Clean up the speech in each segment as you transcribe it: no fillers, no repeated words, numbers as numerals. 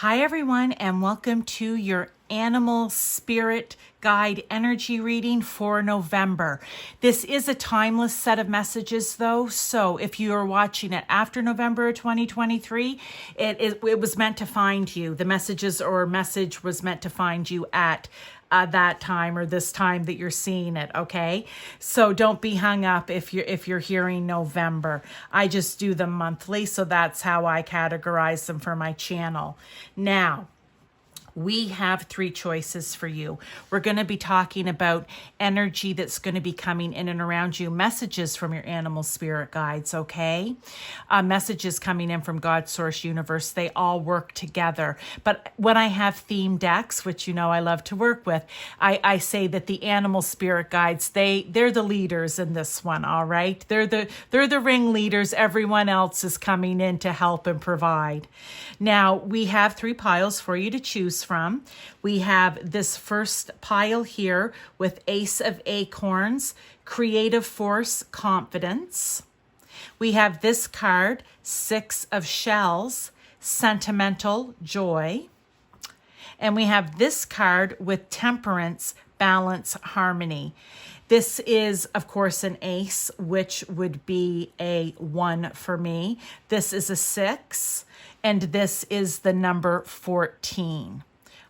Hi, everyone, and welcome to your Animal Spirit Guide energy reading for November. This is a timeless set of messages, though, so if you are watching it after November 2023, it was meant to find you. The message was meant to find you at that time or this time that you're seeing it, okay? So don't be hung up if you're hearing November. I just do them monthly, so that's how I categorize them for my channel. Now, we have three choices for you. We're going to be talking about energy that's going to be coming in and around you, messages from your animal spirit guides, okay? Messages coming in from God, Source, Universe, they all work together. But when I have theme decks, which you know I love to work with, I say that the animal spirit guides, they're the leaders in this one, all right? They're the ringleaders. Everyone else is coming in to help and provide. Now, we have three piles for you to choose from. We have this first pile here with Ace of Acorns, Creative Force, Confidence. We have this card, Six of Shells, Sentimental Joy. And we have this card with Temperance, Balance, Harmony. This is, of course, an ace, which would be a 1 for me. This is a 6, and this is the number 14.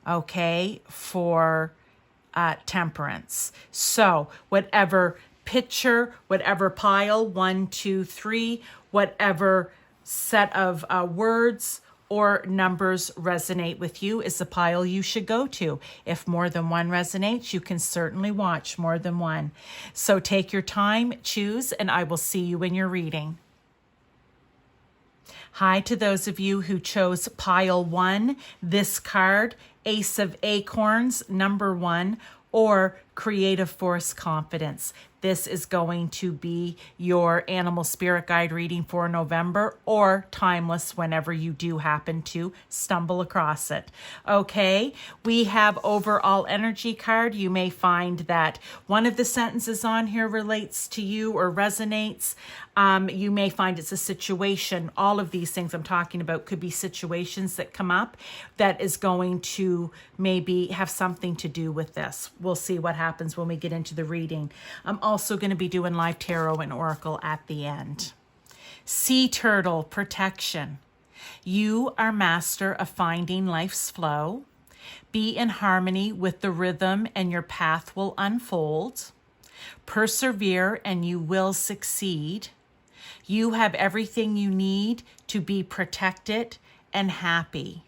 Okay, for Temperance. So whatever picture, whatever pile, 1, 2, 3, whatever set of words or numbers resonate with you is the pile you should go to. If more than one resonates, you can certainly watch more than one. So take your time, choose, and I will see you in your reading. Hi to those of you who chose pile 1, this card, Ace of Acorns, number 1, or Creative Force, Confidence. This is going to be your animal spirit guide reading for November, or timeless whenever you do happen to stumble across it. Okay, we have overall energy card. You may find that one of the sentences on here relates to you or resonates. You may find it's a situation. All of these things I'm talking about could be situations that come up that is going to maybe have something to do with this. We'll see what happens when we get into the reading. I'm also going to be doing live tarot and oracle at the end. Sea turtle, protection. You are master of finding life's flow. Be in harmony with the rhythm and your path will unfold. Persevere and you will succeed. You have everything you need to be protected and happy.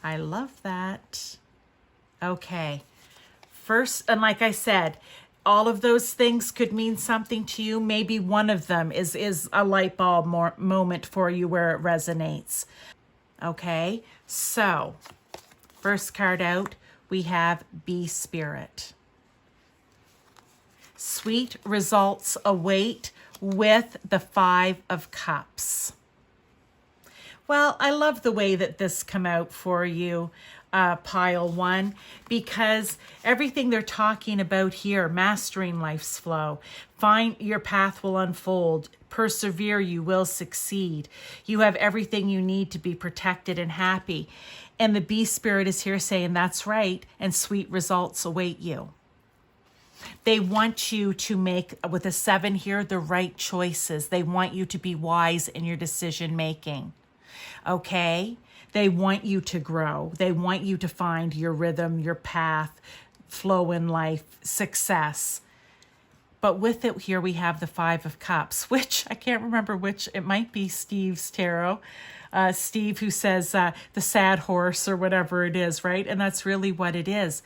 I love that. Okay. First, and like I said, all of those things could mean something to you. Maybe one of them is a light bulb moment for you where it resonates. Okay, so first card out, we have Be Spirit. Sweet results await with the 5 of Cups. Well, I love the way that this come out for you, pile 1, because everything they're talking about here, mastering life's flow, find your path will unfold, persevere, you will succeed. You have everything you need to be protected and happy. And the Bee Spirit is here saying that's right, and sweet results await you. They want you to make, with a 7 here, the right choices. They want you to be wise in your decision making. Okay? They want you to grow. They want you to find your rhythm, your path, flow in life, success. But with it here, we have the 5 of Cups, which I can't remember which. It might be Steve's tarot. Steve, who says the sad horse or whatever it is, right? And that's really what it is.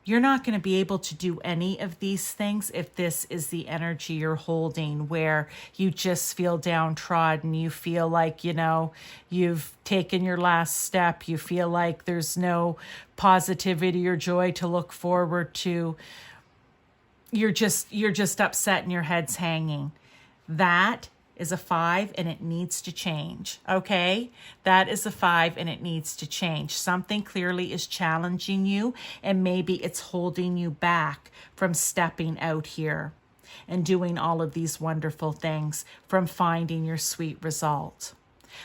You're not going to be able to do any of these things if this is the energy you're holding, where you just feel downtrodden. You feel like, you know, you've taken your last step. You feel like there's no positivity or joy to look forward to. You're just upset and your head's hanging. That is a 5 and it needs to change. Okay? That is a 5 and it needs to change. Something clearly is challenging you, and maybe it's holding you back from stepping out here and doing all of these wonderful things, from finding your sweet result.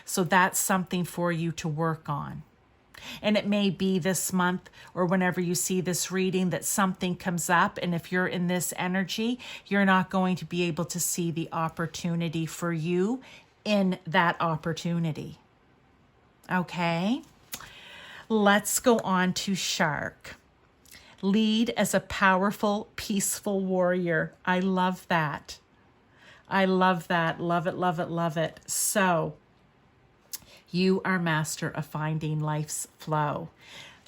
So that's something for you to work on. And it may be this month or whenever you see this reading that something comes up. And if you're in this energy, you're not going to be able to see the opportunity for you in that opportunity. Okay, let's go on to Shark. Lead as a powerful, peaceful warrior. I love that. I love that. Love it, love it, love it. So, you are master of finding life's flow.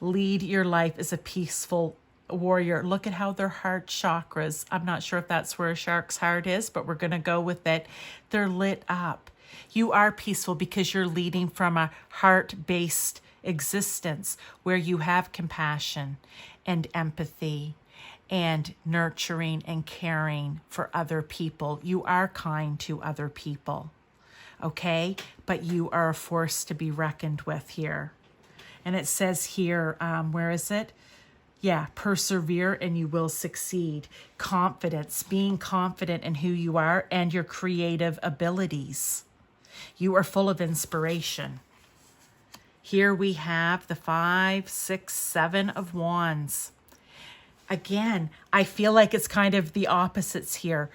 Lead your life as a peaceful warrior. Look at how their heart chakras, I'm not sure if that's where a shark's heart is, but we're going to go with it. They're lit up. You are peaceful because you're leading from a heart-based existence where you have compassion and empathy and nurturing and caring for other people. You are kind to other people. Okay, but you are a force to be reckoned with here. And it says here, where is it? Yeah, persevere and you will succeed. Confidence, being confident in who you are and your creative abilities. You are full of inspiration. Here we have the 5, 6, 7 of Wands. Again, I feel like it's kind of the opposites here.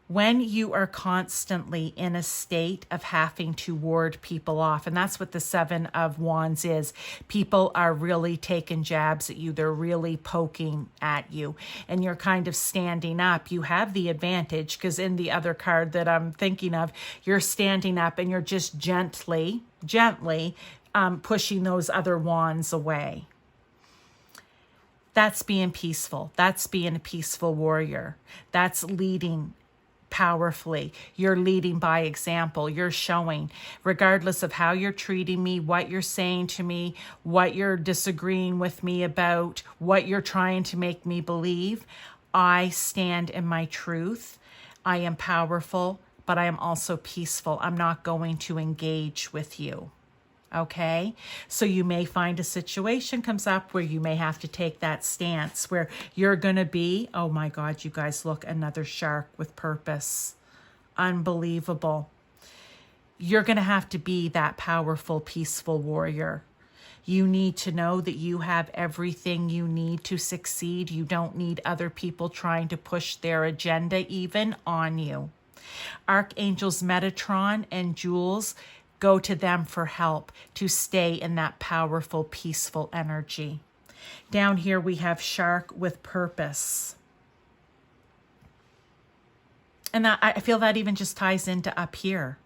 When you are constantly in a state of having to ward people off, and that's what the 7 of Wands is. People are really taking jabs at you. They're really poking at you, and you're kind of standing up. You have the advantage because in the other card that I'm thinking of, you're standing up and you're just gently pushing those other wands away. That's being peaceful. That's being a peaceful warrior. That's leading powerfully. You're leading by example. You're showing, regardless of how you're treating me, what you're saying to me, what you're disagreeing with me about, what you're trying to make me believe, I stand in my truth. I am powerful, but I am also peaceful. I'm not going to engage with you. Okay, so you may find a situation comes up where you may have to take that stance where you're going to be, oh my God, you guys, look, another shark with purpose. Unbelievable. You're going to have to be that powerful, peaceful warrior. You need to know that you have everything you need to succeed. You don't need other people trying to push their agenda even on you. Archangels Metatron and Jules, go to them for help to stay in that powerful, peaceful energy. Down here we have Shark with purpose. And I feel that even just ties into up here.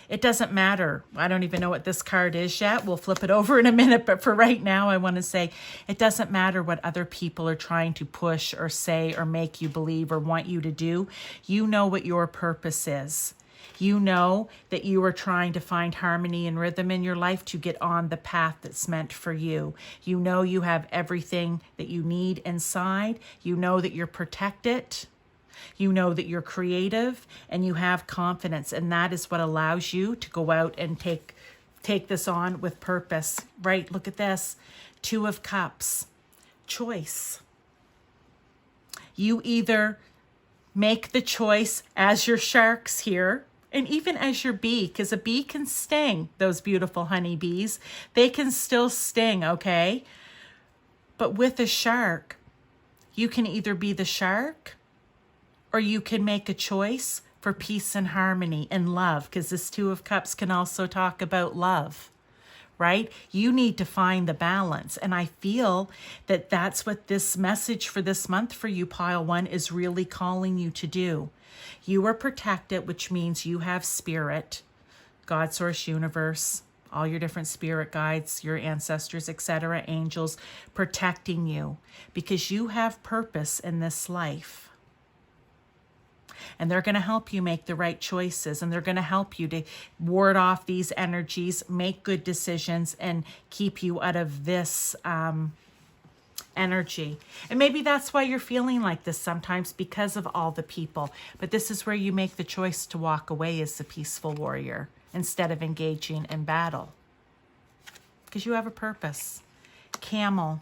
It doesn't matter. I don't even know what this card is yet. We'll flip it over in a minute. But for right now, I want to say it doesn't matter what other people are trying to push or say or make you believe or want you to do. You know what your purpose is. You know that you are trying to find harmony and rhythm in your life to get on the path that's meant for you. You know you have everything that you need inside. You know that you're protected. You know that you're creative and you have confidence. And that is what allows you to go out and take this on with purpose. Right? Look at this. 2 of Cups. Choice. You either make the choice as your sharks here, and even as your bee, because a bee can sting, those beautiful honeybees. They can still sting, okay? But with a shark, you can either be the shark or you can make a choice for peace and harmony and love, because this 2 of Cups can also talk about love, right? You need to find the balance. And I feel that that's what this message for this month for you, Pile 1, is really calling you to do. You are protected, which means you have spirit, God, source, universe, all your different spirit guides, your ancestors, etc., angels protecting you because you have purpose in this life. And they're going to help you make the right choices, and they're going to help you to ward off these energies, make good decisions, and keep you out of this energy. And maybe that's why you're feeling like this sometimes, because of all the people. But this is where you make the choice to walk away as the peaceful warrior instead of engaging in battle. Because you have a purpose. Camel.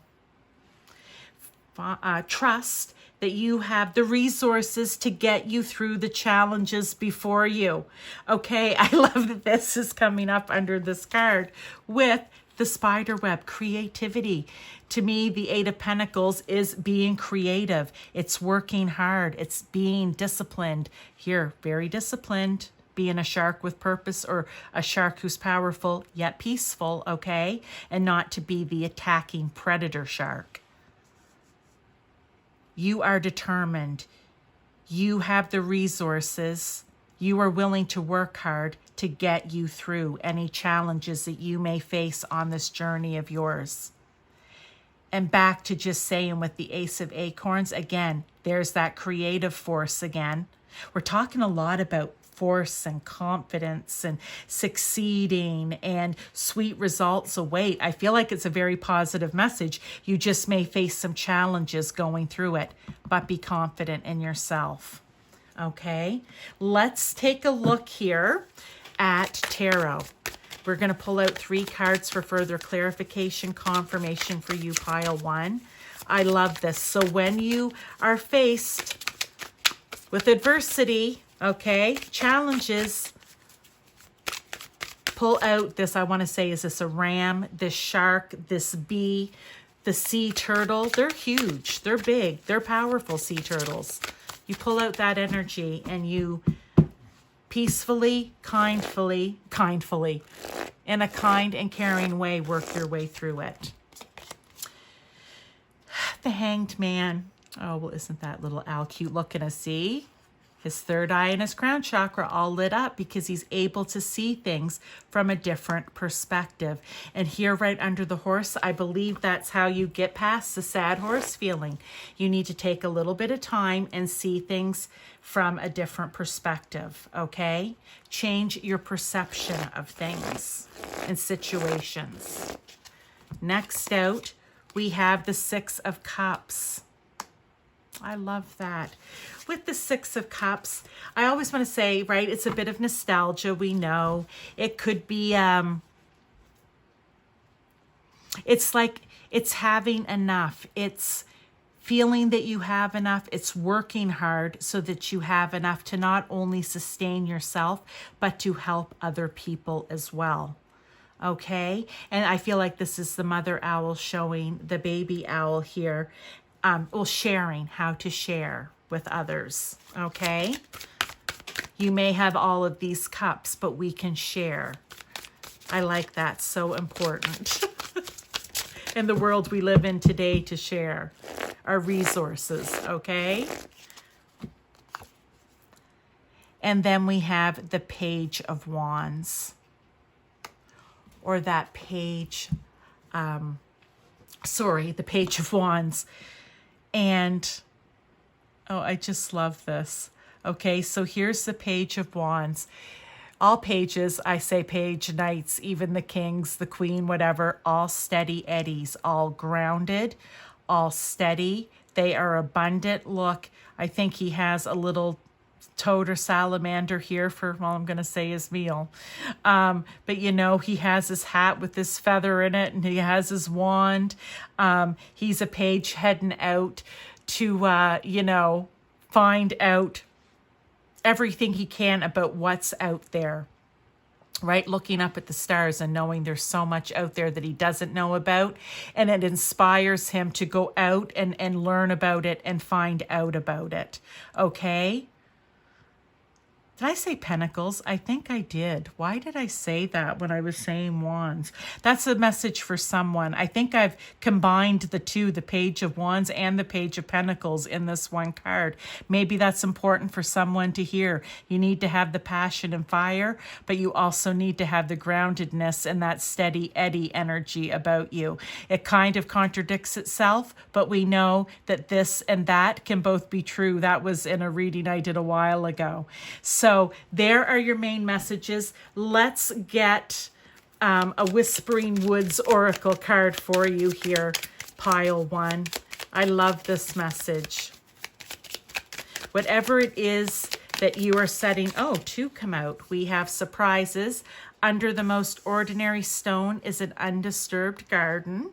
trust that you have the resources to get you through the challenges before you. Okay, I love that this is coming up under this card with the spider web, creativity. To me, the Eight of Pentacles is being creative. It's working hard. It's being disciplined. Here, very disciplined. Being a shark with purpose, or a shark who's powerful yet peaceful, okay? And not to be the attacking predator shark. You are determined. You have the resources. You are willing to work hard to get you through any challenges that you may face on this journey of yours. And back to just saying with the Ace of Acorns, again, there's that creative force again. We're talking a lot about force and confidence and succeeding and sweet results await. I feel like it's a very positive message. You just may face some challenges going through it, but be confident in yourself. Okay, let's take a look here at tarot. We're going to pull out 3 cards for further clarification, confirmation for you, pile 1. I love this. So when you are faced with adversity, okay, challenges, pull out this, I want to say, is this a ram, this shark, this bee, the sea turtle? They're huge, they're big, they're powerful sea turtles. You pull out that energy and you peacefully, kindly, in a kind and caring way, work your way through it. The Hanged Man. Oh, well, isn't that little owl cute looking to see? His third eye and his crown chakra all lit up because he's able to see things from a different perspective. And here right under the horse, I believe that's how you get past the sad horse feeling. You need to take a little bit of time and see things from a different perspective, okay? Change your perception of things and situations. Next out, we have the Six of Cups. I love that. With the Six of Cups, I always want to say, right, it's a bit of nostalgia, we know. It could be, it's like it's having enough. It's feeling that you have enough. It's working hard so that you have enough to not only sustain yourself, but to help other people as well. Okay? And I feel like this is the mother owl showing the baby owl here. Sharing how to share with others, okay? You may have all of these cups, but we can share. I like that, so important. In the world we live in today, to share our resources, okay? And then we have the Page of Wands, or that page, the Page of Wands. And, oh, I just love this. Okay, so here's the Page of Wands. All pages, I say page, knights, even the kings, the queen, whatever, all steady eddies, all grounded, all steady. They are abundant. Look, I think he has a little toad or salamander here for, well, I'm going to say his meal. But, you know, he has his hat with this feather in it, and he has his wand. He's a page heading out to, find out everything he can about what's out there, right? Looking up at the stars and knowing there's so much out there that he doesn't know about. And it inspires him to go out and learn about it and find out about it. Okay? Did I say pentacles? I think I did. Why did I say that when I was saying wands? That's a message for someone. I think I've combined the two, the Page of Wands and the Page of Pentacles in this one card. Maybe that's important for someone to hear. You need to have the passion and fire, but you also need to have the groundedness and that steady eddy energy about you. It kind of contradicts itself, but we know that this and that can both be true. That was in a reading I did a while ago. So there are your main messages. Let's get a Whispering Woods Oracle card for you here, pile 1. I love this message. Whatever it is that you are setting, 2 come out. We have surprises. Under the most ordinary stone is an undisturbed garden.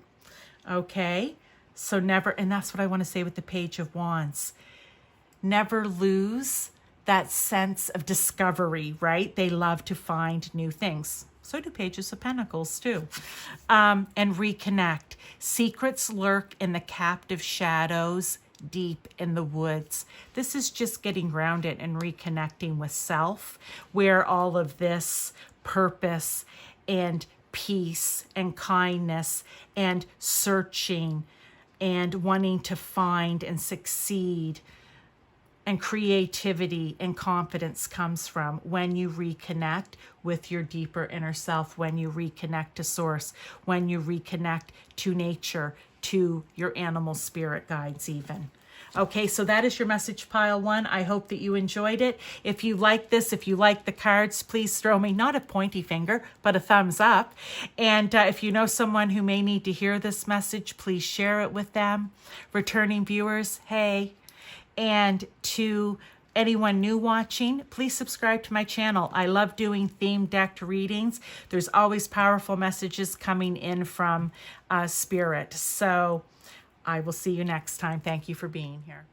Okay. So never, and that's what I want to say with the Page of Wands. Never lose that sense of discovery, right? They love to find new things. So do Pages of Pentacles too. And reconnect. Secrets lurk in the captive shadows, deep in the woods. This is just getting grounded and reconnecting with self, where all of this purpose and peace and kindness and searching and wanting to find and succeed and creativity and confidence comes from when you reconnect with your deeper inner self, when you reconnect to source, when you reconnect to nature, to your animal spirit guides even. Okay, so that is your message pile 1. I hope that you enjoyed it. If you like this, if you like the cards, please throw me not a pointy finger, but a thumbs up. And if you know someone who may need to hear this message, please share it with them. Returning viewers, hey. And to anyone new watching, please subscribe to my channel. I love doing theme decked readings. There's always powerful messages coming in from Spirit. So I will see you next time. Thank you for being here.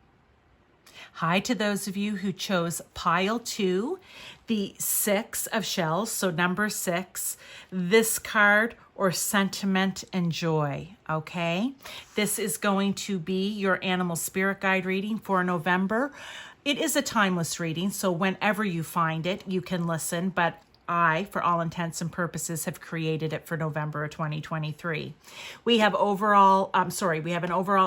Hi to those of you who chose pile 2, the 6 of shells, so number 6, this card, or sentiment and joy, okay? This is going to be your animal spirit guide reading for November. It is a timeless reading, so whenever you find it, you can listen, but I, for all intents and purposes, have created it for November of 2023. We have an overall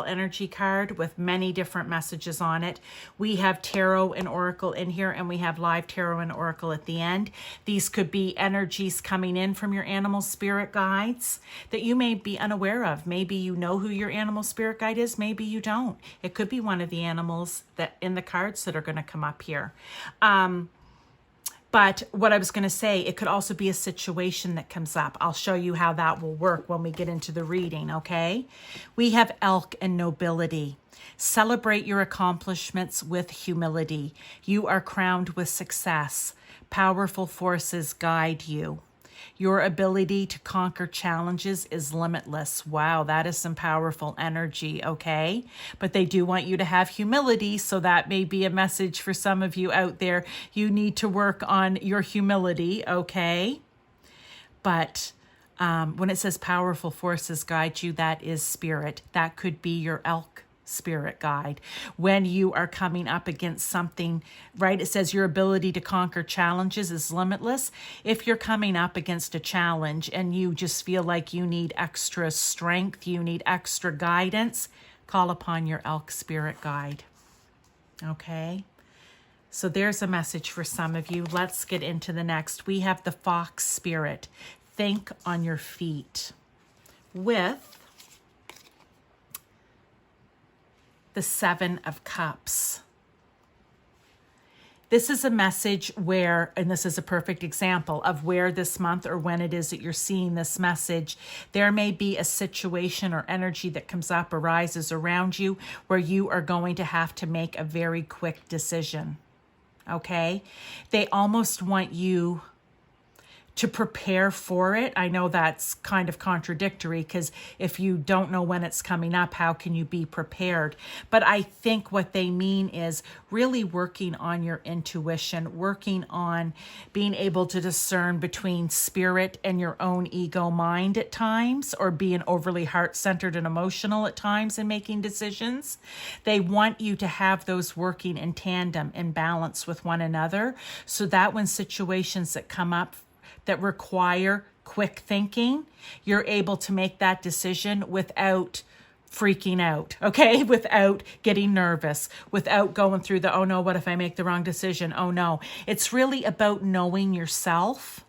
energy card with many different messages on it. We have tarot and oracle in here, and we have live tarot and oracle at the end. These could be energies coming in from your animal spirit guides that you may be unaware of. Maybe you know who your animal spirit guide is, maybe you don't. It could be one of the animals that in the cards that are going to come up here. But what I was going to say, it could also be a situation that comes up. I'll show you how that will work when we get into the reading, okay? We have elk and nobility. Celebrate your accomplishments with humility. You are crowned with success. Powerful forces guide you. Your ability to conquer challenges is limitless. Wow, that is some powerful energy, okay? But they do want you to have humility, so that may be a message for some of you out there. You need to work on your humility, okay? But when it says powerful forces guide you, that is spirit. That could be your elk spirit guide. When you are coming up against something, right? It says your ability to conquer challenges is limitless. If you're coming up against a challenge and you just feel like you need extra strength, you need extra guidance, call upon your elk spirit guide. Okay? So there's a message for some of you. Let's get into the next. We have the fox spirit. Think on your feet. With the 7 of Cups. This is a message where, and this is a perfect example of where this month or when it is that you're seeing this message, there may be a situation or energy that comes up, arises around you, where you are going to have to make a very quick decision, okay? They almost want you to prepare for it. I know that's kind of contradictory, because if you don't know when it's coming up, how can you be prepared? But I think what they mean is really working on your intuition, working on being able to discern between spirit and your own ego mind at times, or being overly heart-centered and emotional at times in making decisions. They want you to have those working in tandem, in balance with one another, so that when situations that come up that require quick thinking, you're able to make that decision without freaking out, okay? Without getting nervous, without going through the, oh no, what if I make the wrong decision? Oh no. It's really about knowing yourself.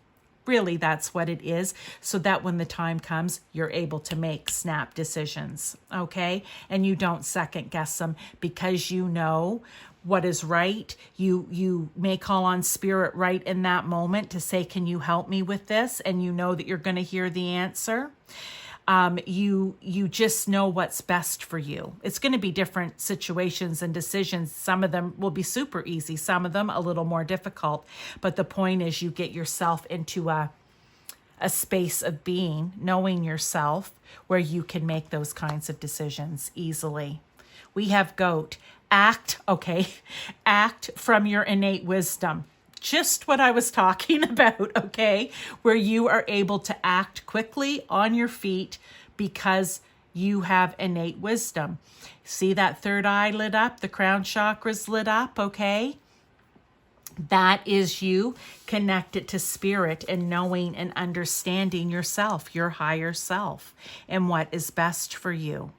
Really, that's what it is, so that when the time comes, you're able to make snap decisions, okay? And you don't second guess them, because you know what is right. You may call on spirit right in that moment to say, can you help me with this? And you know that you're going to hear the answer. You just know what's best for you. It's going to be different situations and decisions. Some of them will be super easy, some of them a little more difficult. But the point is, you get yourself into a a space of being, knowing yourself, where you can make those kinds of decisions easily. We have goat. Act from your innate wisdom. Just what I was talking about, okay? Where you are able to act quickly on your feet because you have innate wisdom. See that third eye lit up? The crown chakra's lit up, okay? That is you connected to spirit and knowing and understanding yourself, your higher self, and what is best for you.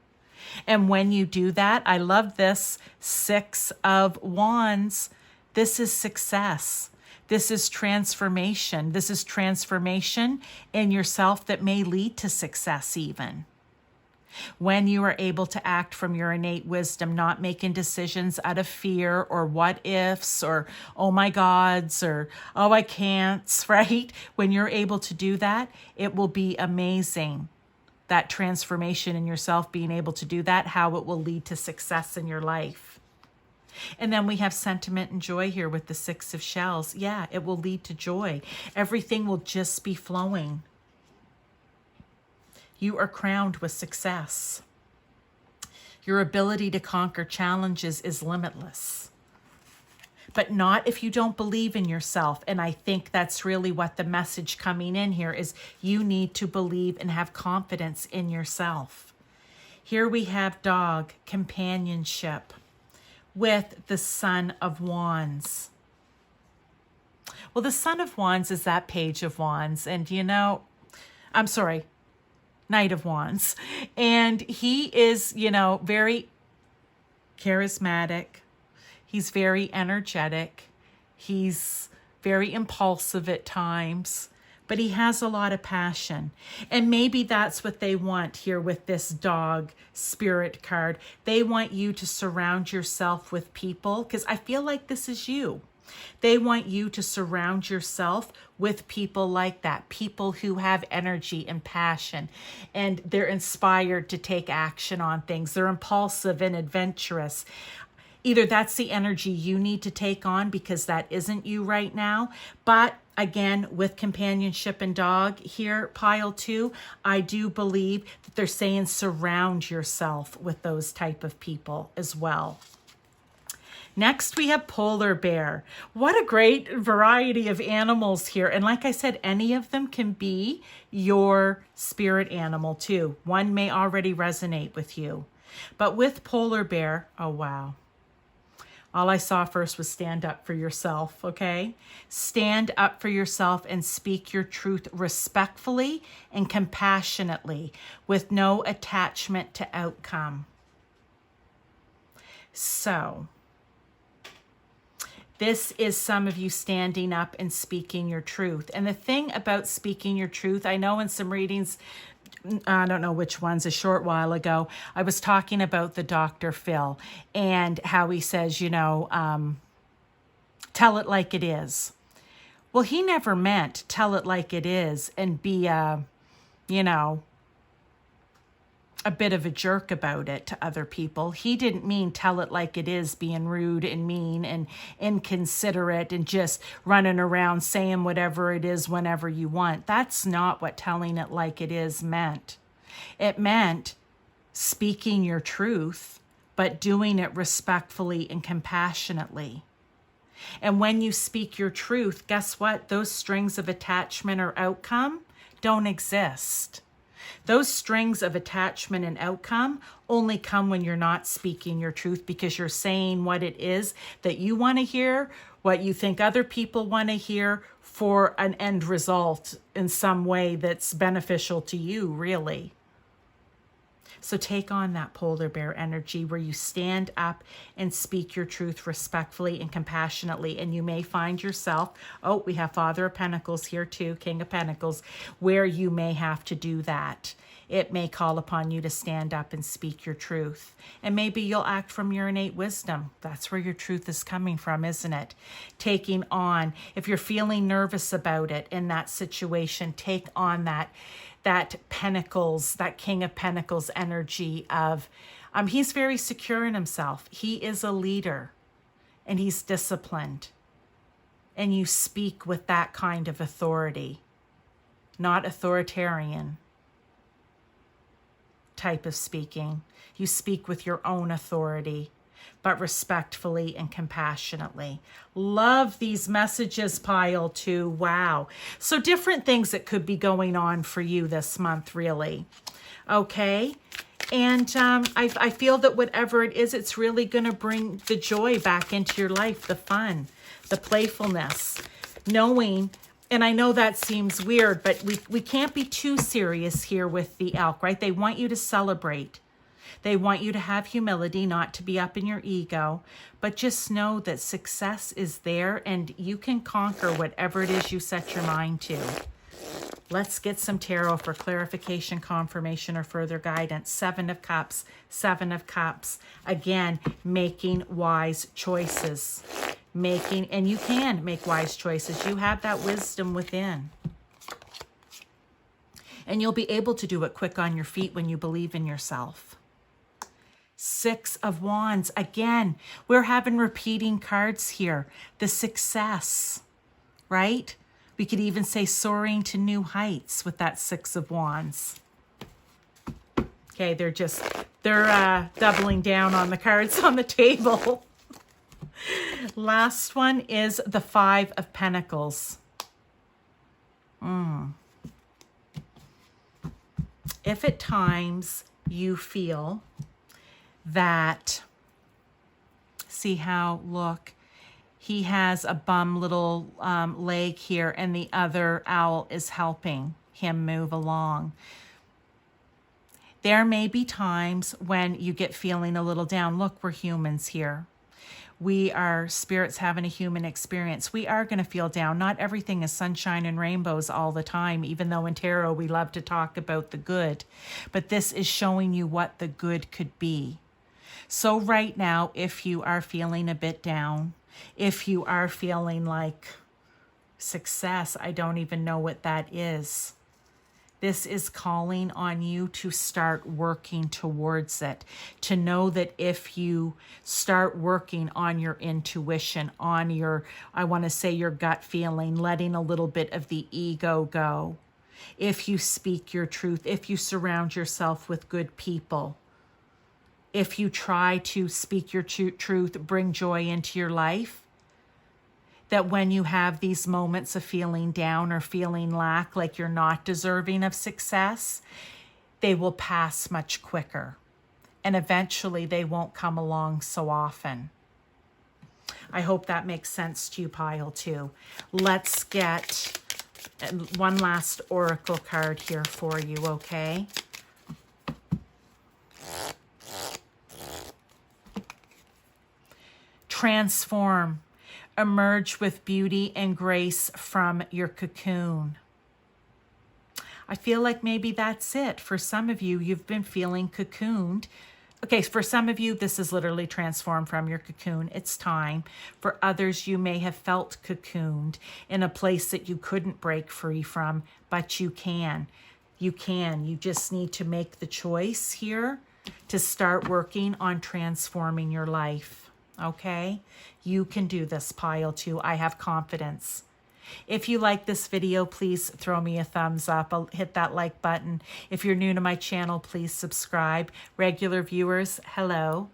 And when you do that, I love this 6 of Wands. This is success. This is transformation. This is transformation in yourself that may lead to success even. When you are able to act from your innate wisdom, not making decisions out of fear or what ifs or oh my gods or oh I can't, right? When you're able to do that, it will be amazing. That transformation in yourself, being able to do that, how it will lead to success in your life. And then we have sentiment and joy here with the 6 of shells. Yeah, it will lead to joy. Everything will just be flowing. You are crowned with success. Your ability to conquer challenges is limitless. But not if you don't believe in yourself. And I think that's really what the message coming in here is. You need to believe and have confidence in yourself. Here we have dog, companionship, with the Son of Wands. Well, the Son of Wands is that Page of Wands. And Knight of Wands. And he is, very charismatic. He's very energetic. He's very impulsive at times, but he has a lot of passion. And maybe that's what they want here with this dog spirit card. They want you to surround yourself with people, because I feel like this is you. They want you to surround yourself with people like that, people who have energy and passion, and they're inspired to take action on things. They're impulsive and adventurous. Either that's the energy you need to take on because that isn't you right now. But again, with companionship and dog here, pile 2, I do believe that they're saying surround yourself with those type of people as well. Next, we have polar bear. What a great variety of animals here. And like I said, any of them can be your spirit animal too. One may already resonate with you. But with polar bear, oh wow. All I saw first was stand up for yourself, okay? Stand up for yourself and speak your truth respectfully and compassionately with no attachment to outcome. So, this is some of you standing up and speaking your truth. And the thing about speaking your truth, I know in some readings, I don't know which ones, a short while ago, I was talking about the Dr. Phil and how he says, tell it like it is. Well, he never meant tell it like it is and be a bit of a jerk about it to other people. He didn't mean tell it like it is, being rude and mean and inconsiderate and just running around saying whatever it is whenever you want. That's not what telling it like it is meant. It meant speaking your truth, but doing it respectfully and compassionately. And when you speak your truth, guess what? Those strings of attachment or outcome don't exist. Those strings of attachment and outcome only come when you're not speaking your truth, because you're saying what it is that you want to hear, what you think other people want to hear, for an end result in some way that's beneficial to you, really. So take on that polar bear energy where you stand up and speak your truth respectfully and compassionately. And you may find yourself, we have Father of Pentacles here too, King of Pentacles, where you may have to do that. It may call upon you to stand up and speak your truth. And maybe you'll act from your innate wisdom. That's where your truth is coming from, isn't it? Taking on, if you're feeling nervous about it in that situation, take on that Pentacles, that King of Pentacles energy of, he's very secure in himself. He is a leader and he's disciplined. And you speak with that kind of authority. not authoritarian type of speaking. You speak with your own authority, but respectfully and compassionately. Love these messages, pile 2. Wow. So different things that could be going on for you this month, really. Okay. And I feel that whatever it is, it's really going to bring the joy back into your life, the fun, the playfulness, knowing. And I know that seems weird, but we can't be too serious here with the elk, right? They want you to celebrate. They want you to have humility, not to be up in your ego, but just know that success is there and you can conquer whatever it is you set your mind to. Let's get some tarot for clarification, confirmation, or further guidance. 7 of Cups, 7 of Cups. Again, making wise choices. And you can make wise choices. You have that wisdom within. And you'll be able to do it quick on your feet when you believe in yourself. 6 of Wands. Again, we're having repeating cards here. The success, right? We could even say soaring to new heights with that 6 of Wands. Okay, they're doubling down on the cards on the table. Last one is the 5 of Pentacles. If at times you feel that, see how, look, he has a bum little leg here and the other owl is helping him move along. There may be times when you get feeling a little down. Look, we're humans here. We are spirits having a human experience. We are going to feel down. Not everything is sunshine and rainbows all the time, even though in tarot we love to talk about the good. But this is showing you what the good could be. So right now, if you are feeling a bit down, if you are feeling like success, I don't even know what that is. This is calling on you to start working towards it, to know that if you start working on your intuition, on your, I want to say your gut feeling, letting a little bit of the ego go, if you speak your truth, if you surround yourself with good people, if you try to speak your truth, bring joy into your life, that when you have these moments of feeling down or feeling lack, like you're not deserving of success, they will pass much quicker. And eventually they won't come along so often. I hope that makes sense to you, pile 2. Let's get one last oracle card here for you, okay? Transform. Emerge with beauty and grace from your cocoon. I feel like maybe that's it. For some of you, you've been feeling cocooned. Okay, for some of you, this is literally transformed from your cocoon. It's time. For others, you may have felt cocooned in a place that you couldn't break free from, but you can. You can. You just need to make the choice here to start working on transforming your life. Okay? You can do this, pile 2. I have confidence. If you like this video, please throw me a thumbs up. I'll hit that like button. If you're new to my channel, please subscribe. Regular viewers, hello.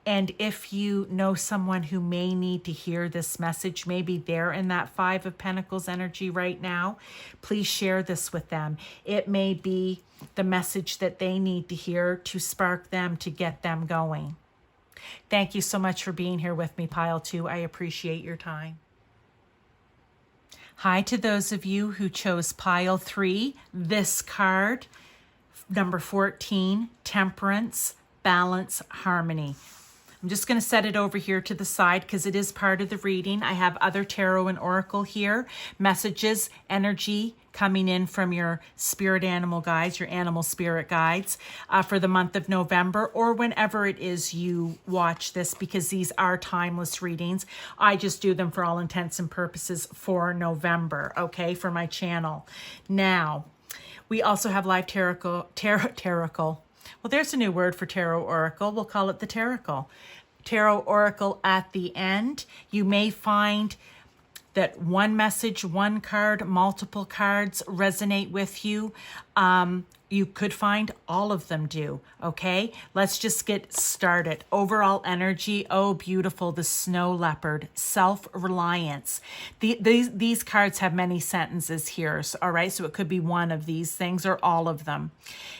And if you know someone who may need to hear this message, maybe they're in that 5 of Pentacles energy right now, please share this with them. It may be the message that they need to hear to spark them, to get them going. Thank you so much for being here with me, pile 2. I appreciate your time. Hi to those of you who chose pile 3, this card, number 14, Temperance, Balance, Harmony. I'm just going to set it over here to the side because it is part of the reading. I have other tarot and oracle here, messages, energy coming in from your spirit animal guides, your animal spirit guides for the month of November or whenever it is you watch this, because these are timeless readings. I just do them for all intents and purposes for November, okay, for my channel. Now, we also have live tarot. Well, there's a new word for tarot oracle. We'll call it the tarot oracle at the end. You may find that one message, one card, multiple cards resonate with you. You could find all of them do, okay? Let's just get started. Overall energy, oh, beautiful, the snow leopard, self-reliance. These cards have many sentences here, all right? So it could be one of these things or all of them.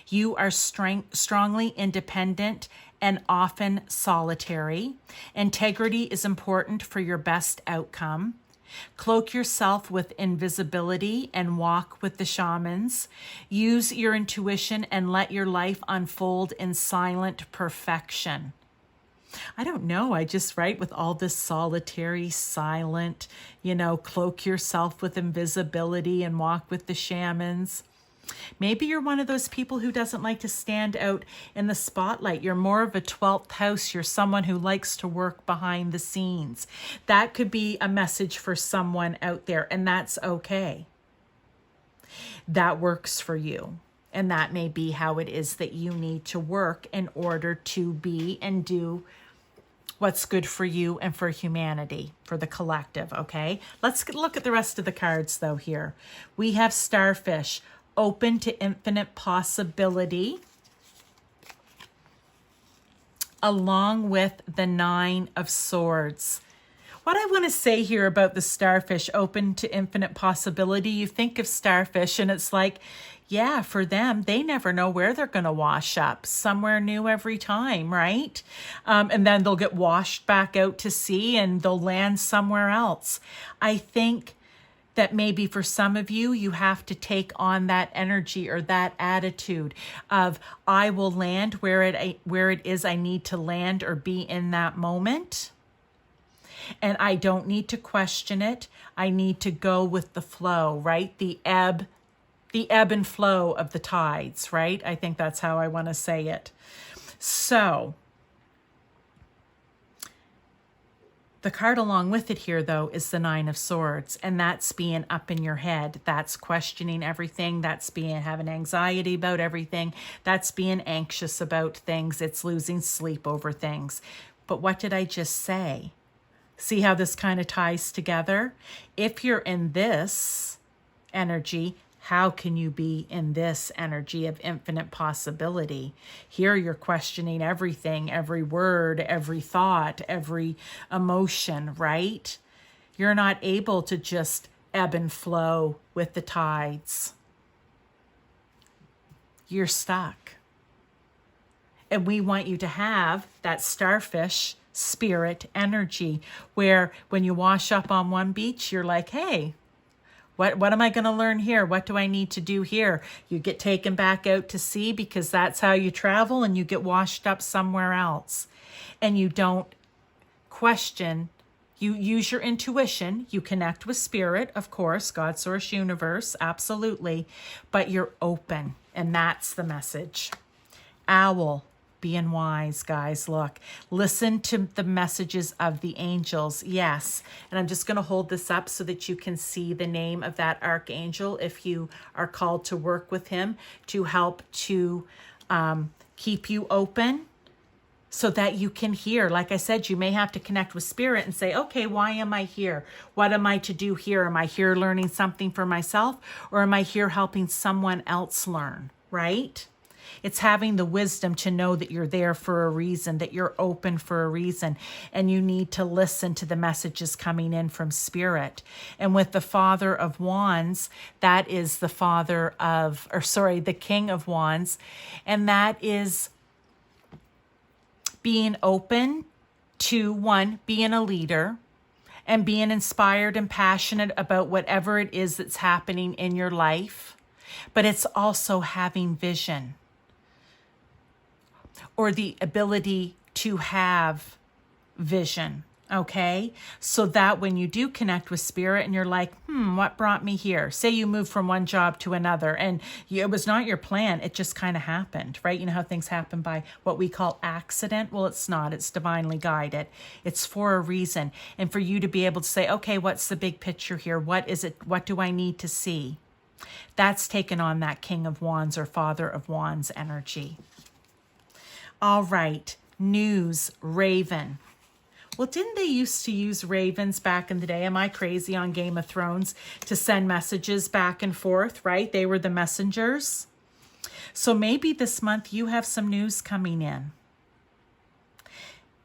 You are strongly independent and often solitary. Integrity is important for your best outcome. Cloak yourself with invisibility and walk with the shamans. Use your intuition and let your life unfold in silent perfection. I don't know. I just write with all this solitary, silent, cloak yourself with invisibility and walk with the shamans. Maybe you're one of those people who doesn't like to stand out in the spotlight. You're more of a 12th house. You're someone who likes to work behind the scenes. That could be a message for someone out there, and that's okay. That works for you. And that may be how it is that you need to work in order to be and do what's good for you and for humanity, for the collective, okay? Let's look at the rest of the cards, though, here. We have starfish, open to infinite possibility, along with the 9 of Swords. What I want to say here about the starfish, open to infinite possibility, you think of starfish and it's like, yeah, for them, they never know where they're going to wash up, somewhere new every time, right? And then they'll get washed back out to sea and they'll land somewhere else. I think that maybe for some of you, you have to take on that energy or that attitude of, I will land where it is I need to land or be in that moment. And I don't need to question it. I need to go with the flow, right? The ebb and flow of the tides, right? I think that's how I want to say it. So the card along with it here, though, is the 9 of Swords, and that's being up in your head. That's questioning everything. That's having anxiety about everything. That's being anxious about things. It's losing sleep over things. But what did I just say? See how this kind of ties together? If you're in this energy, how can you be in this energy of infinite possibility? Here you're questioning everything, every word, every thought, every emotion, right? You're not able to just ebb and flow with the tides. You're stuck. And we want you to have that starfish spirit energy where when you wash up on one beach, you're like, hey, what am I going to learn here? What do I need to do here? You get taken back out to sea because that's how you travel, and you get washed up somewhere else. And you don't question. You use your intuition. You connect with spirit, of course, God, source, universe, absolutely. But you're open, and that's the message. Owl. Being wise, guys. Look, listen to the messages of the angels. Yes. And I'm just going to hold this up so that you can see the name of that archangel if you are called to work with him to help to keep you open so that you can hear. Like I said, you may have to connect with spirit and say, okay, why am I here? What am I to do here? Am I here learning something for myself, or am I here helping someone else learn, right? It's having the wisdom to know that you're there for a reason, that you're open for a reason, and you need to listen to the messages coming in from spirit. And with the Father of Wands, that is the the King of Wands, and that is being open to, one, being a leader and being inspired and passionate about whatever it is that's happening in your life, but it's also having vision, or the ability to have vision, okay? So that when you do connect with spirit and you're like, what brought me here? Say you move from one job to another and it was not your plan. It just kind of happened, right? You know how things happen by what we call accident? Well, it's not. It's divinely guided. It's for a reason. And for you to be able to say, okay, what's the big picture here? What is it? What do I need to see? That's taken on that King of Wands or Father of Wands energy. All right, news, Raven. Well, didn't they used to use ravens back in the day? Am I crazy on Game of Thrones to send messages back and forth, right? They were the messengers. So maybe this month you have some news coming in.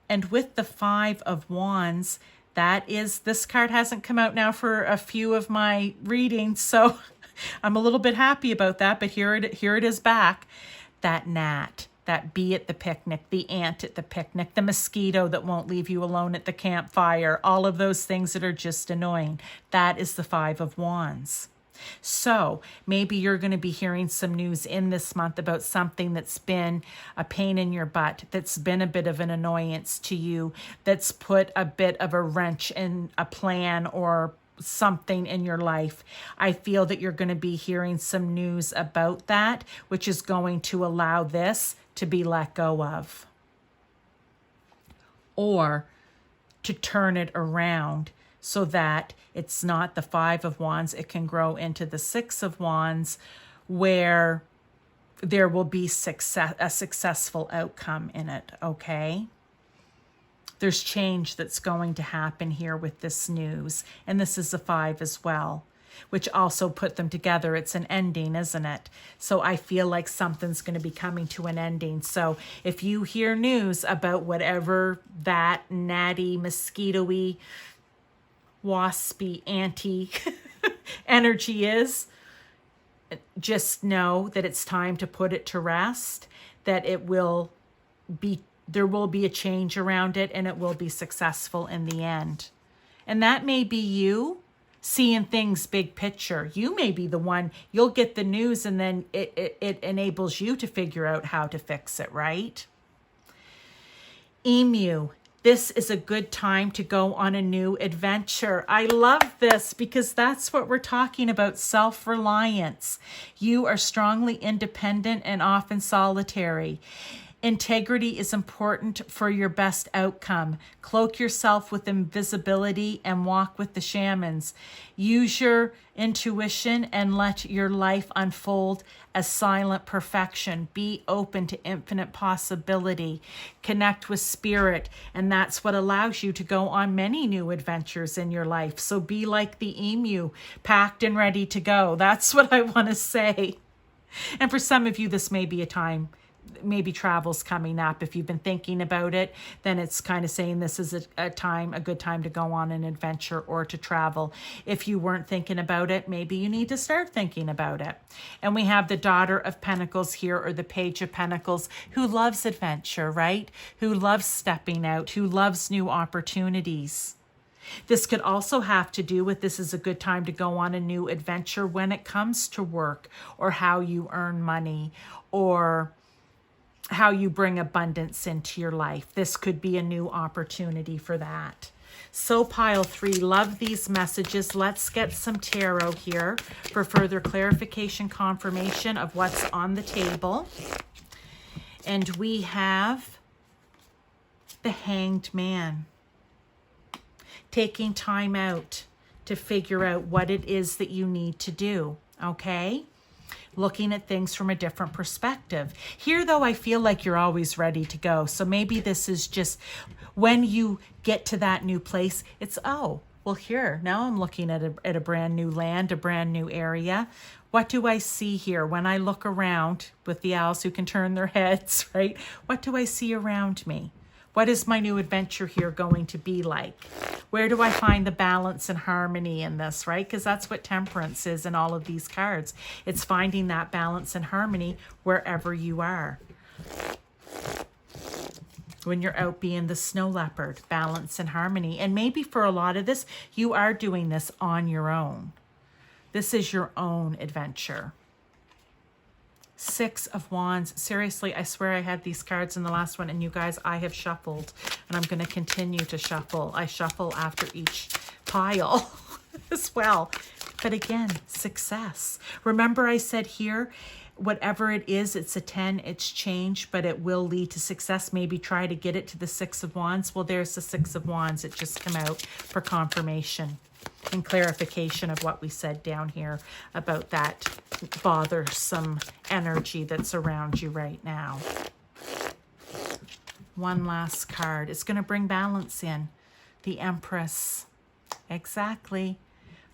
And with the 5 of Wands, this card hasn't come out now for a few of my readings, so I'm a little bit happy about that, but here it is back. That gnat, that bee at the picnic, the ant at the picnic, the mosquito that won't leave you alone at the campfire, all of those things that are just annoying. That is the 5 of Wands. So maybe you're going to be hearing some news in this month about something that's been a pain in your butt, that's been a bit of an annoyance to you, that's put a bit of a wrench in a plan or something in your life. I feel that you're going to be hearing some news about that, which is going to allow this to be let go of, or to turn it around so that it's not the 5 of Wands. It can grow into the 6 of Wands, where there will be a successful outcome in it, okay? There's change that's going to happen here with this news. And this is a 5 as well, which also put them together. It's an ending, isn't it? So I feel like something's going to be coming to an ending. So if you hear news about whatever that natty, mosquito-y, waspy, anti energy is, just know that it's time to put it to rest, that there will be a change around it, and it will be successful in the end. And that may be you seeing things big picture. You may be the one, you'll get the news, and then it enables you to figure out how to fix it, right? Emu. This is a good time to go on a new adventure. I love this because that's what we're talking about, self-reliance. You are strongly independent and often solitary. Integrity is important for your best outcome. Cloak yourself with invisibility and walk with the shamans. Use your intuition and let your life unfold as silent perfection. Be open to infinite possibility. Connect with spirit, and that's what allows you to go on many new adventures in your life. So be like the emu, packed and ready to go. That's what I want to say. And for some of you, this may be a time, maybe travel's coming up. If you've been thinking about it, then it's kind of saying this is a good time to go on an adventure or to travel. If you weren't thinking about it, maybe you need to start thinking about it. And we have the Daughter of Pentacles here, or the Page of Pentacles, who loves adventure, right? Who loves stepping out, who loves new opportunities. This could also have to do with, this is a good time to go on a new adventure when it comes to work, or how you earn money, or how you bring abundance into your life. This could be a new opportunity for that. So pile 3, love these messages. Let's get some tarot here for further clarification, confirmation of what's on the table. And we have the Hanged Man. Taking time out to figure out what it is that you need to do, okay? Looking at things from a different perspective. Here, though, I feel like you're always ready to go. So maybe this is just when you get to that new place, it's, oh, well, here, now I'm looking at a brand new land, a brand new area. What do I see here? When I look around with the owls who can turn their heads, right? What do I see around me? What is my new adventure here going to be like? Where do I find the balance and harmony in this, right? Because that's what Temperance is in all of these cards. It's finding that balance and harmony wherever you are. When you're out being the snow leopard, balance and harmony. And maybe for a lot of this, you are doing this on your own. This is your own adventure. 6 of Wands. Seriously, I swear I had these cards in the last one, and you guys, I have shuffled, and I'm going to continue to shuffle. I shuffle after each pile as well. But again, success. Remember I said here, whatever it is, it's a 10, it's change, but it will lead to success. Maybe try to get it to the 6 of Wands. Well, there's the 6 of Wands. It just came out for confirmation and clarification of what we said down here about that bothersome energy that's around you right now. One last card. It's going to bring balance in. The Empress. Exactly.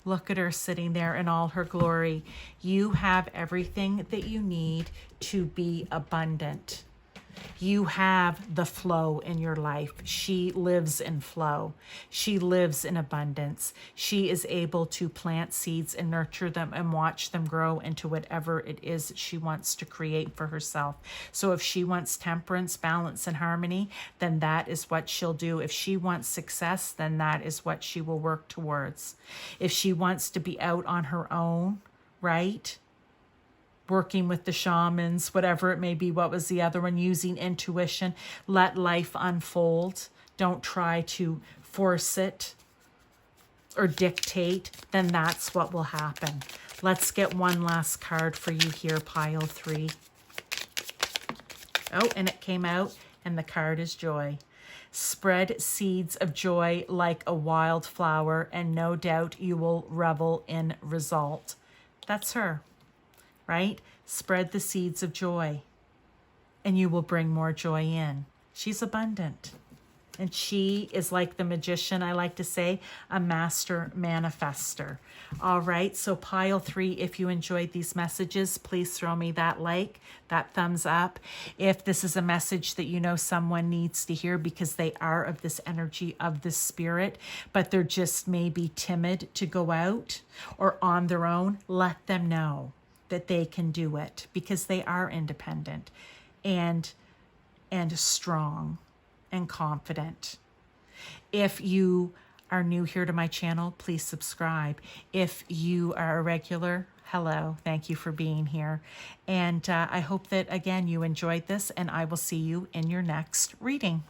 Look at her sitting there in all her glory. You have everything that you need to be abundant. You have the flow in your life. She lives in flow. She lives in abundance. She is able to plant seeds and nurture them and watch them grow into whatever it is she wants to create for herself. So if she wants temperance, balance, and harmony, then that is what she'll do. If she wants success, then that is what she will work towards. If she wants to be out on her own, right? Working with the shamans, whatever it may be. What was the other one? Using intuition. Let life unfold. Don't try to force it or dictate. Then that's what will happen. Let's get one last card for you here, pile 3. Oh, and it came out, and the card is joy. Spread seeds of joy like a wildflower, and no doubt you will revel in result. That's her. Right? Spread the seeds of joy and you will bring more joy in. She's abundant. And she is like the magician, I like to say, a master manifester. All right, so pile 3, if you enjoyed these messages, please throw me that like, that thumbs up. If this is a message that you know someone needs to hear because they are of this energy of the spirit, but they're just maybe timid to go out or on their own, let them know that they can do it because they are independent and strong and confident. If you are new here to my channel, please subscribe. If you are a regular, hello, thank you for being here. And I hope that, again, you enjoyed this, and I will see you in your next reading.